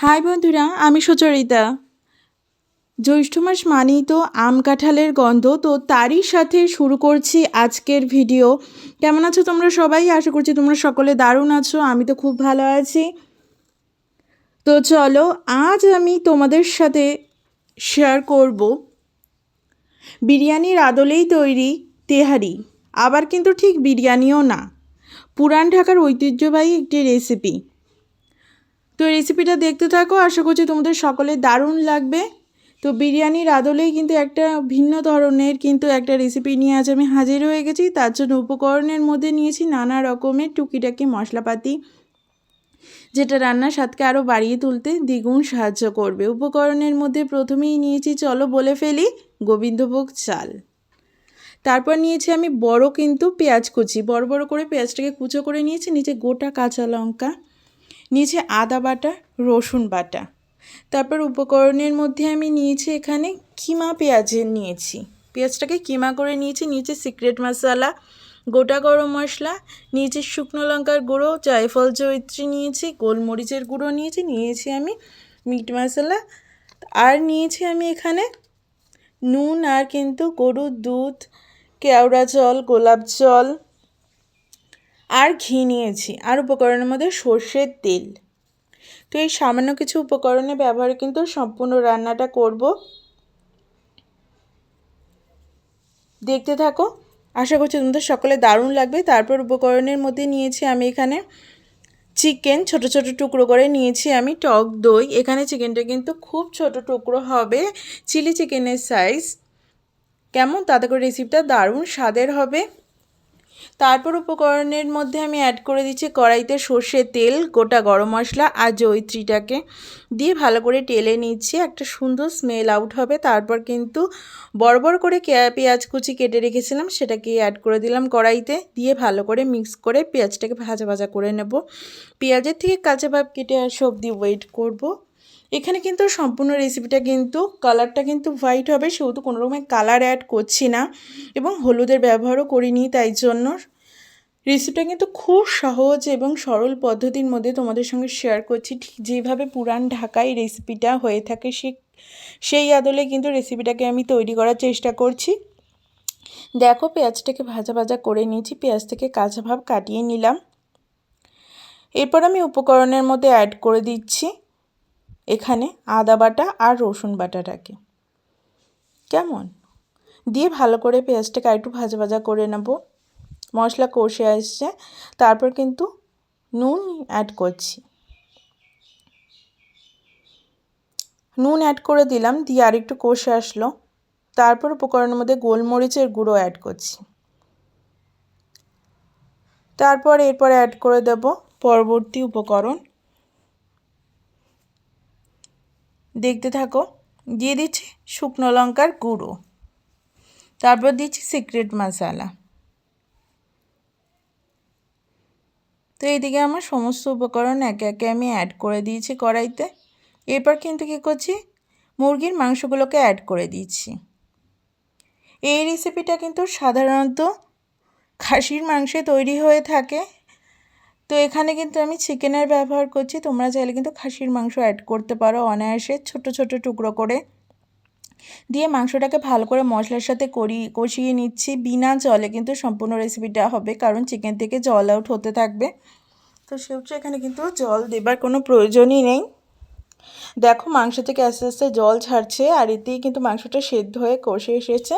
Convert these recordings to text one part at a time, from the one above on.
High বন্ধুরা, আমি সুচরিতা। জ্যৈষ্ঠ মাস মানেই তো আম কাঁঠালের গন্ধ, তো তারই সাথে শুরু করছি আজকের ভিডিও। কেমন আছো তোমরা সবাই? আশা করছি তোমরা সকলে দারুণ আছো। আমি তো খুব ভালো আছি। তো চলো, আজ আমি তোমাদের সাথে শেয়ার করব বিরিয়ানির আদলেই তৈরি তেহারি, আবার কিন্তু ঠিক বিরিয়ানিও না, পুরান ঢাকার ঐতিহ্যবাহী একটি রেসিপি। তো রেসিপিটা দেখতে থাকো, আশা করছি তোমাদের সকলের দারুণ লাগবে। তো বিরিয়ানির আদলেই কিন্তু একটা ভিন্ন ধরনের কিন্তু একটা রেসিপি নিয়ে আজ আমি হাজির হয়ে গেছি। তার জন্য উপকরণের মধ্যে নিয়েছি নানা রকমের টুকিটাকি মশলাপাতি, যেটা রান্নার স্বাদকে আরও বাড়িয়ে তুলতে দ্বিগুণ সাহায্য করবে। উপকরণের মধ্যে প্রথমেই নিয়েছি, চলো বলে ফেলি, গোবিন্দভোগ চাল। তারপর নিয়েছি আমি বড় কিন্তু পেঁয়াজ কুচি, বড় বড় করে পেঁয়াজটাকে কুচো করে নিয়েছি। নিচে গোটা কাঁচা লঙ্কা, নিচে আদা বাটা, রসুন বাটা। তারপর উপকরণের মধ্যে আমি নিয়েছি এখানে কিমা পেঁয়াজের নিয়েছি, পেঁয়াজটাকে কিমা করে নিয়েছি। নিচে সিক্রেট মশলা, গোটা গরম মশলা, নিচে শুকনো লঙ্কার গুঁড়ো, জায়ফল জয়িত্রী নিয়েছি, গোলমরিচের গুঁড়ো নিয়েছি আমি মিট মশলা, আর নিয়েছি আমি এখানে নুন, আর কিন্তু গরুর দুধ, কেওড়া জল, গোলাপ জল, আর ঘি নিয়েছি। আর উপকরণের মধ্যে সর্ষের তেল। তো এই সামান্য কিছু উপকরণের ব্যবহারে কিন্তু সম্পূর্ণ রান্নাটা করব। দেখতে থাকো, আশা করছি তোমাদের সকলে দারুণ লাগবে। তারপর উপকরণের মধ্যে নিয়েছি আমি এখানে চিকেন, ছোট ছোট টুকরো করে নিয়েছি আমি টক দই। এখানে চিকেনটা কিন্তু খুব ছোট টুকরো হবে, চিলি চিকেনের সাইজ। কেমন, তাতে করে রেসিপিটা দারুণ স্বাদের হবে। তারপর উপকরণের মধ্যে আমি অ্যাড করে দিচ্ছি কড়াইতে সর্ষের তেল, গোটা গরম মশলা আর জয়িত্রীটাকে দিয়ে ভালো করে টেলে নিচ্ছি, একটা সুন্দর স্মেল আউট হবে। তারপর কিন্তু বড় বড় করে পেঁয়াজ কুচি কেটে রেখেছিলাম, সেটাকে অ্যাড করে দিলাম কড়াইতে, দিয়ে ভালো করে মিক্স করে পেঁয়াজটাকে ভাজা ভাজা করে নেব। পেঁয়াজের থেকে কাঁচা ভাব কেটে আসা অবধি ওয়েট করব। এখানে কিন্তু সম্পূর্ণ রেসিপিটা কিন্তু কালারটা কিন্তু হোয়াইট হবে, সেহেতু কোনো রকমের কালার অ্যাড করছি না এবং হলুদের ব্যবহারও করিনি। তাই জন্য রেসিপিটা কিন্তু খুব সহজ এবং সরল পদ্ধতির মধ্যে তোমাদের সঙ্গে শেয়ার করছি। ঠিক যেভাবে পুরান ঢাকায় রেসিপিটা হয়ে থাকে সেই আদলে কিন্তু রেসিপিটাকে আমি তৈরি করার চেষ্টা করছি। দেখো, পেঁয়াজটাকে ভাজা ভাজা করে নিয়েছি, পেঁয়াজ থেকে কাঁচা ভাব কাটিয়ে নিলাম। এরপর আমি উপকরণের মধ্যে অ্যাড করে দিচ্ছি এখানে আদা বাটা আর রসুন বাটাটাকে, কেমন, দিয়ে ভালো করে পেঁয়াজটাকে একটু ভাজা ভাজা করে নেব। মশলা কষে আসছে, তারপর কিন্তু নুন অ্যাড করছি, নুন অ্যাড করে দিলাম, দিয়ে আর একটু কষে আসলো। তারপর উপকরণের মধ্যে গোলমরিচের গুঁড়ো অ্যাড করছি। তারপর এরপরে অ্যাড করে দেব পরবর্তী উপকরণ, দেখতে থাকো। দিয়ে দিচ্ছি শুকনো লঙ্কার গুঁড়ো, তারপর দিচ্ছি সিক্রেট মশলা। তো এইদিকে আমার সমস্ত উপকরণ একে একে আমি অ্যাড করে দিয়েছি কড়াইতে। এরপর কিন্তু কী করছি, মুরগির মাংসগুলোকে অ্যাড করে দিচ্ছি। এই রেসিপিটা কিন্তু সাধারণত খাসির মাংসে তৈরি হয়ে থাকে, তো এখানে কিন্তু আমি চিকেনের ব্যবহার করছি। তোমরা চাইলে কিন্তু খাসির মাংস অ্যাড করতে পারো অনায়াসে, ছোট ছোট টুকরো করে। দিয়ে মাংসটাকে ভালো করে মশলার সাথে কষিয়ে নিচ্ছি। বিনা জলে কিন্তু সম্পূর্ণ রেসিপিটা হবে, কারণ চিকেন থেকে জল আউট হতে থাকবে। তো সেহেতু এখানে কিন্তু জল দেবার কোনো প্রয়োজনই নেই। দেখো, মাংস থেকে আস্তে আস্তে জল ছাড়ছে, আর এতেই কিন্তু মাংসটা সেদ্ধ হয়ে কষে এসেছে।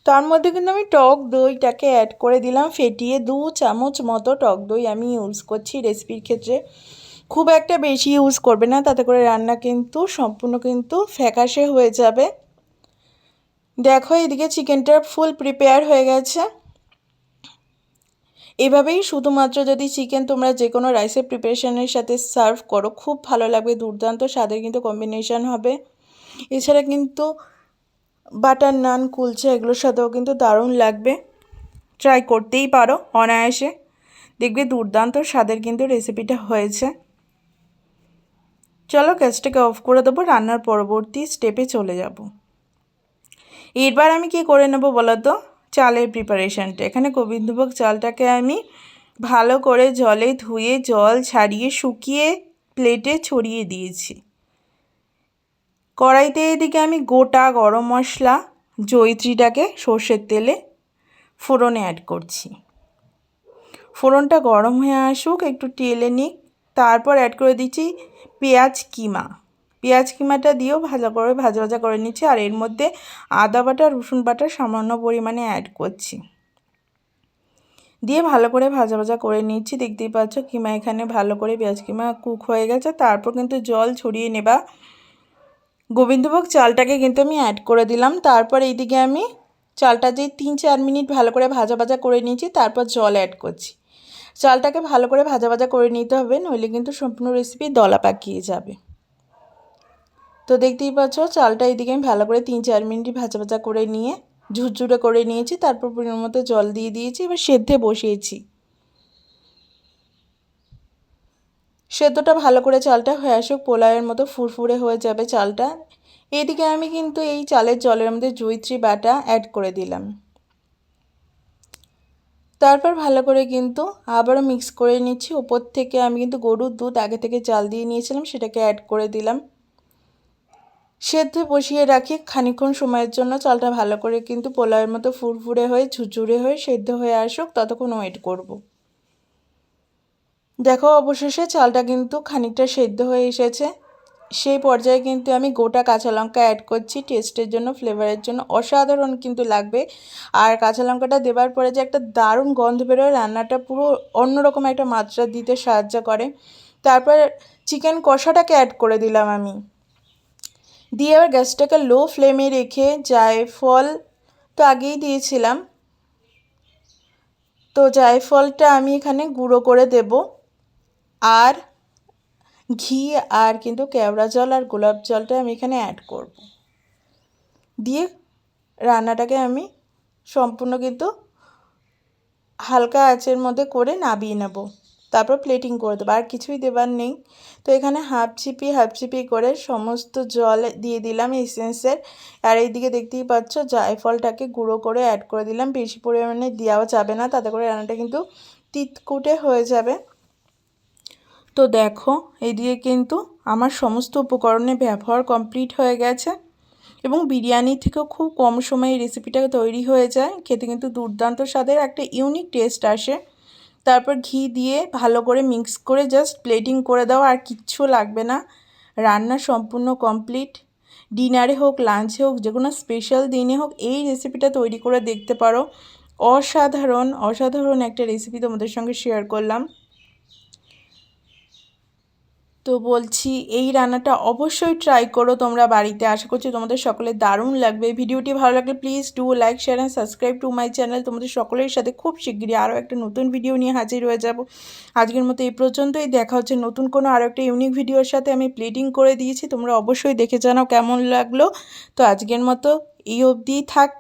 তার মধ্যে কিন্তু আমি টক দইটাকে অ্যাড করে দিলাম ফেটিয়ে। 2 চামচ মতো টক দই আমি ইউজ করছি রেসিপির ক্ষেত্রে। খুব একটা বেশি ইউজ করবে না, তাতে করে রান্না কিন্তু সম্পূর্ণ কিন্তু ফ্যাকাশে হয়ে যাবে। দেখো, এদিকে চিকেনটা ফুল প্রিপেয়ার হয়ে গেছে। এভাবেই শুধুমাত্র যদি চিকেন তোমরা যে কোনো রাইসের প্রিপারেশনের সাথে সার্ভ করো, খুব ভালো লাগবে, দুর্দান্ত স্বাদের কিন্তু কম্বিনেশন হবে। এছাড়া কিন্তু বাটার নান, কুলচা এগুলোর সাথেও কিন্তু দারুণ লাগবে। ট্রাই করতেই পারো অনায়াসে, দেখবে দুর্দান্ত স্বাদের কিন্তু রেসিপিটা হয়েছে। চলো, গ্যাসটাকে অফ করে দেবো, রান্নার পরবর্তী স্টেপে চলে যাব। এরবার আমি কি করে নেব বলো তো, চালের প্রিপারেশানটা। এখানে গোবিন্দভোগ চালটাকে আমি ভালো করে জলে ধুয়ে জল ছাড়িয়ে শুকিয়ে প্লেটে ছড়িয়ে দিয়েছি। কড়াইতে এদিকে আমি গোটা গরম মশলা জয়িত্রীটাকে সর্ষের তেলে ফোড়নে অ্যাড করছি। ফোড়নটা গরম হয়ে আসুক, একটু টেলে নিক, তারপর অ্যাড করে দিচ্ছি পেঁয়াজ কিমা। পেঁয়াজ কিমাটা দিয়েও ভাজা ভাজা করে নিচ্ছি। আর এর মধ্যে আদা বাটা রসুন বাটা সামান্য পরিমাণে অ্যাড করছি, দিয়ে ভালো করে ভাজা করে নিচ্ছি। দেখতেই পাচ্ছ কিমা এখানে ভালো করে পেঁয়াজ কিমা কুক হয়ে গেছে। তারপর কিন্তু জল ছড়িয়ে নেবা গোবিন্দভোগ চালটাকে কিন্তু আমি অ্যাড করে দিলাম। তারপর এইদিকে আমি চালটা যে 3-4 মিনিট ভালো করে ভাজা করে নিয়েছি, তারপর জল অ্যাড করছি। চালটাকে ভালো করে ভাজা করে নিতে হবে, নইলে কিন্তু সম্পূর্ণ রেসিপি দলা পাকিয়ে যাবে। তো দেখতেই পাচ্ছ চালটা এইদিকে আমি ভালো করে 3-4 মিনিট ভাজা করে নিয়ে ঝুরঝুরে করে নিয়েছি। তারপর পরিমাণ মতো জল দিয়ে দিয়েছি। এবার সেদ্ধে বসিয়েছি। সেদ্ধটা ভালো করে চালটা হয়ে আসুক, পোলাওয়ের মতো ফুরফুরে হয়ে যাবে চালটা। এইদিকে আমি কিন্তু এই চালের জলের মধ্যে জয়িত্রী বাটা অ্যাড করে দিলাম। তারপর ভালো করে কিন্তু আবারও মিক্স করে নিচ্ছি। উপর থেকে আমি কিন্তু গরুর দুধ আগে থেকে জাল দিয়ে নিয়েছিলাম, সেটাকে অ্যাড করে দিলাম। সেদ্ধ বসিয়ে রাখি খানিকক্ষণ সময়ের জন্য। চালটা ভালো করে কিন্তু পোলাওয়ের মতো ফুরফুরে হয়ে ঝুরঝুরে হয়ে সেদ্ধ হয়ে আসুক, ততক্ষণ ওয়েট করব। দেখো অবশেষে চালটা কিন্তু খানিকটা সেদ্ধ হয়ে এসেছে। সেই পর্যায়ে কিন্তু আমি গোটা কাঁচা লঙ্কা অ্যাড করছি টেস্টের জন্য, ফ্লেভারের জন্য। অসাধারণ কিন্তু লাগবে। আর কাঁচা লঙ্কাটা দেওয়ার পরে যে একটা দারুণ গন্ধ বেরোয়, রান্নাটা পুরো অন্যরকম একটা মাত্রা দিতে সাহায্য করে। তারপর চিকেন কষাটাকে অ্যাড করে দিলাম আমি, দিয়ে আবার গ্যাসটাকে লো ফ্লেমে রেখে জায়ফল তো আগেই দিয়েছিলাম, তো জায়ফলটা আমি এখানে গুঁড়ো করে দেব। আর ঘি আর কিন্তু কেওড়া জল আর গোলাপ জলটা আমি এখানে অ্যাড করব। দিয়ে রান্নাটাকে আমি সম্পূর্ণ কিন্তু হালকা আঁচের মধ্যে করে নামিয়ে নেব। তারপর প্লেটিং করে দেবো, আর কিছুই দেবার নেই। তো এখানে হাফ চিপি করে সমস্ত জল দিয়ে দিলাম এসেন্সের। আর এইদিকে দেখতেই পাচ্ছ জায়ফলটাকে গুঁড়ো করে অ্যাড করে দিলাম। বেশি পরিমাণে দেওয়া যাবে না, তাতে করে রান্নাটা কিন্তু তিতকুটে হয়ে যাবে। তো দেখো এইদিকে কিন্তু আমার সমস্ত উপকরণের ব্যবহার কমপ্লিট হয়ে গেছে এবং বিরিয়ানি থেকেও খুব কম সময়ে রেসিপিটা তৈরি হয়ে যায়। খেতে কিন্তু দুর্দান্ত স্বাদের একটা ইউনিক টেস্ট আসে। তারপর ঘি দিয়ে ভালো করে মিক্স করে জাস্ট প্লেটিং করে দাও, আর কিচ্ছু লাগবে না। রান্না সম্পূর্ণ কমপ্লিট। ডিনারে হোক, লাঞ্চে হোক, যে কোনো স্পেশাল দিনে হোক এই রেসিপিটা তৈরি করে দেখতে পারো। অসাধারণ একটা রেসিপি তোমাদের সঙ্গে শেয়ার করলাম। তো বলছি এই রান্নাটা অবশ্যই ট্রাই করো তোমরা বাড়িতে। আশা করছি তোমাদের সকলের দারুণ লাগবে। ভিডিওটি ভালো লাগলে please do like, share and subscribe to my channel. তোমাদের সকলের সাথে খুব শিগগিরই আরও একটা নতুন ভিডিও নিয়ে হাজির হয়ে যাব। আজকের মতো এই পর্যন্তই। দেখা হচ্ছে নতুন কোনো আরও একটা ইউনিক ভিডিওর সাথে। আমি প্লেটিং করে দিয়েছি, তোমরা অবশ্যই দেখে জানাও কেমন লাগলো। তো আজকের মতো এই অবধিই থাক।